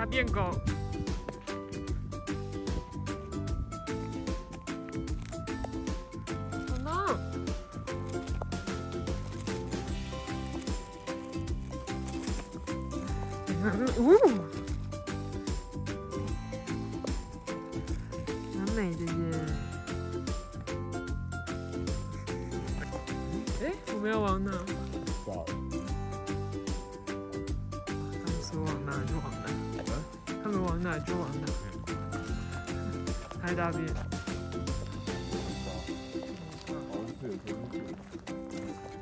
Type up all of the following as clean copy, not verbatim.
它变狗。等等。蛮美的耶。哎，我们要往哪？他们说往哪就往哪，他们往哪就往哪。拍大便。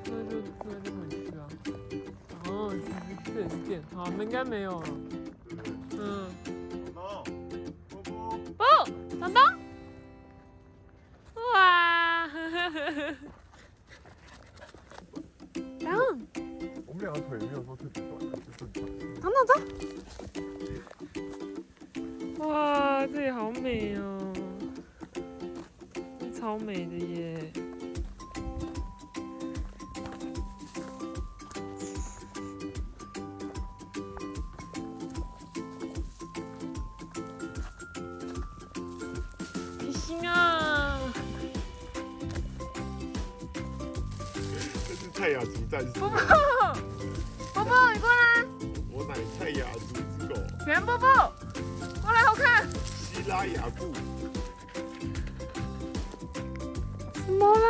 那就回去啊。哦，这也是店，好，我们应该没有了。嗯。不，东东。哇！等。我们两个腿没有说特别短，就正常。走。哇，这里好美哦，超美的耶！开心啊！这是蔡雅竹战士。波波，你过来。我乃蔡雅竹之狗。袁波波，过来好看。希拉雅布。什么啦？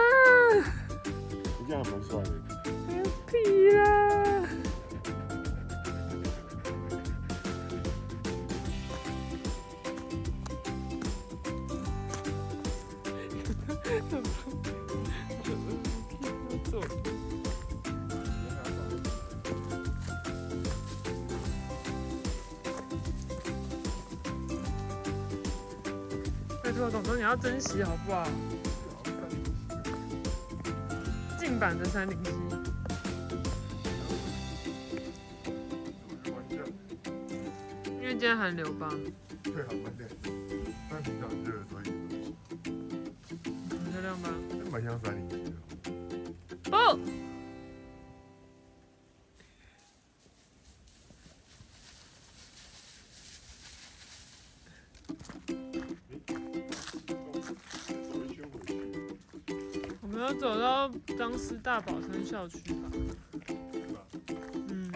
你这样蛮帅的。屁啦！拜托，董董，你要珍惜好不好？近版的307。因为今天寒流吧。对，好蛮累，但平常很热，所以很漂亮吧？蛮像307的。不。我们要走到彰师大宝山校区吧？嗯。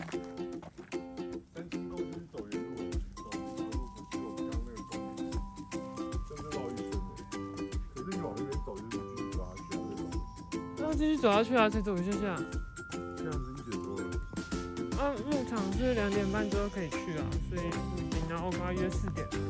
但经过就是走原路，走路回去我们刚那个公园，真是绕一圈的。可是你往那边走就是继续走下去啊，这种。要继续走下去啊，才走一下下。这样子1点多了。牧场是2点半之后可以去啊，所以不一定。然后我跟他约4点的肉。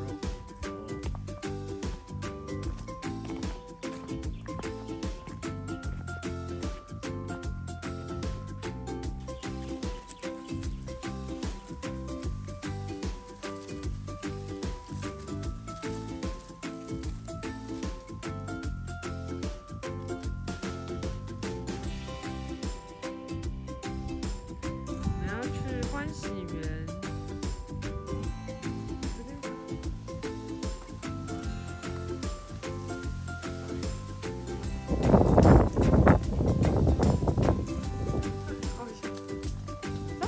欢喜园，这边吧。好笑。走。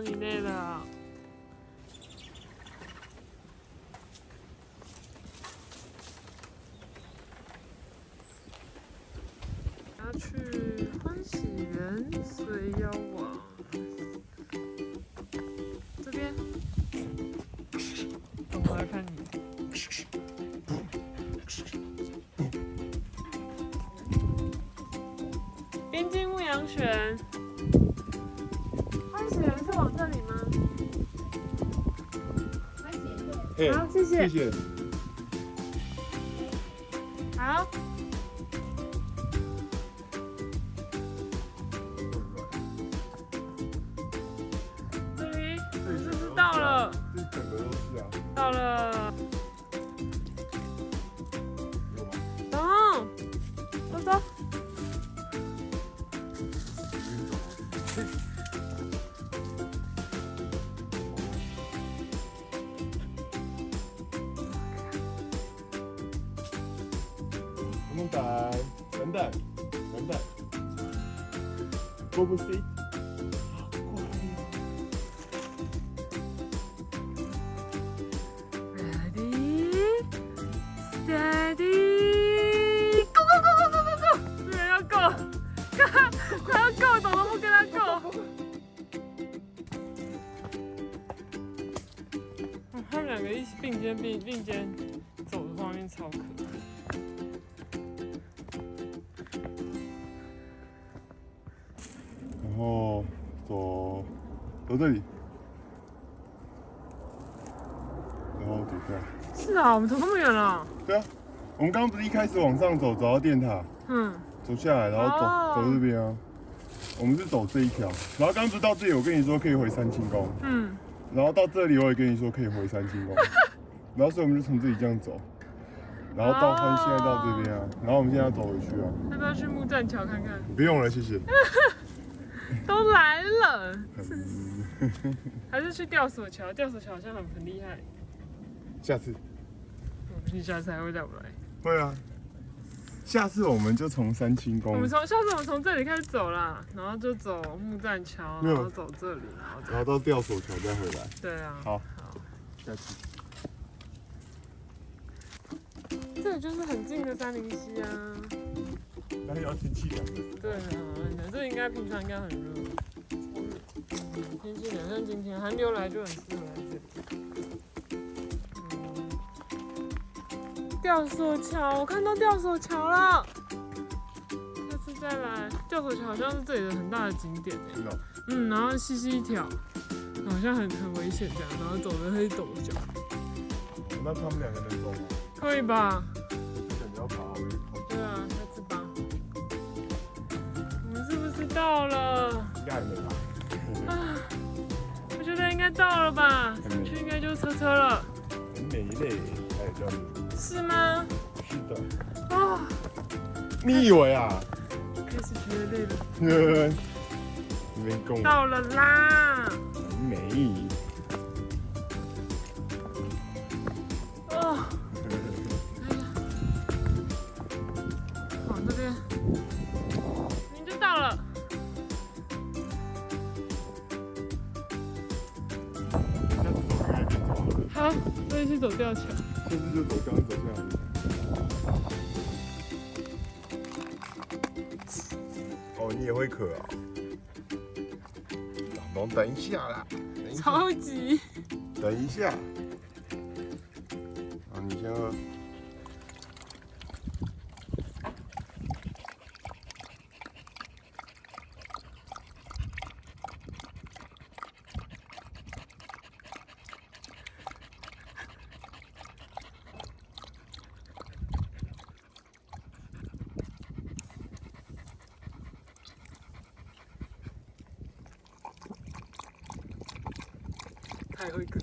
你累了。要去欢喜园，所以要往这边。我来看你。边境牧羊犬。欢喜园是往这里吗？好，谢谢。谢谢。好。这里，是不是到了？这整个都是啊。到了。有吗？走，走走。来，等等，等等。Bobo seat。过来。Ready, steady, go go go go go go go！ 没人要 go， 他要 go， 怎么不跟他 go？ 他们两个一起并肩走的画面超可爱。然后走这里，然后走下来。是啊，我们走那么远了。对啊，我们刚刚不是一开始往上走，走到电塔，走下来，然后走这边啊。我们是走这一条，然后刚刚不是到这里，我跟你说可以回三清宫，然后到这里我也跟你说可以回三清宫，然后所以我们就从这里这样走，然后到现在到这边啊，然后我们现在要走回去啊。要不要去木栈桥看看？不用了，谢谢。都来了，还是去吊索桥？吊索桥好像很厉害。下次。你下次还会带我来？会啊。下次我们就从三清宫。下次我们从这里开始走啦，然后就走木栈桥，然后走这里，然后到吊索桥再回来。对啊。好。下次。这里就是很近的杉林溪啊。但是要天气凉的。对啊，这应该平常应该很热。天气凉，像今天寒流来就很适合来这里。吊索桥，我看到吊索桥了。下次再来，吊索桥好像是这里的很大的景点哎。然后细细一条，好像很危险这样，然后走的会抖脚。那他们两个能走吗？可以吧？你要爬好远。对啊，下次吧。我们是不是到了？应该还没吧？啊，我觉得应该到了吧，上去应该就是车了。很美嘞，还有这样子。是吗？是的。啊！你以为啊？开始觉得累了。你没跟我。到了啦！很美。哦。哎呀，往这边，你就到了。好，这里去走吊桥。下次就走刚刚走下来。哦，你也会渴啊？老等一下啦，超级。等一下。啊，你先喝。他也会渴。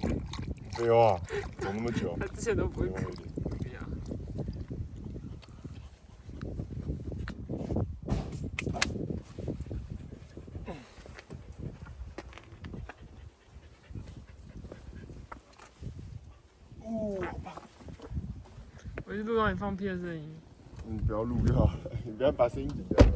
没有啊，走那么久。他之前都不会渴。我就录到你放屁的声音。你不要录就好了，你不要把声音顶着。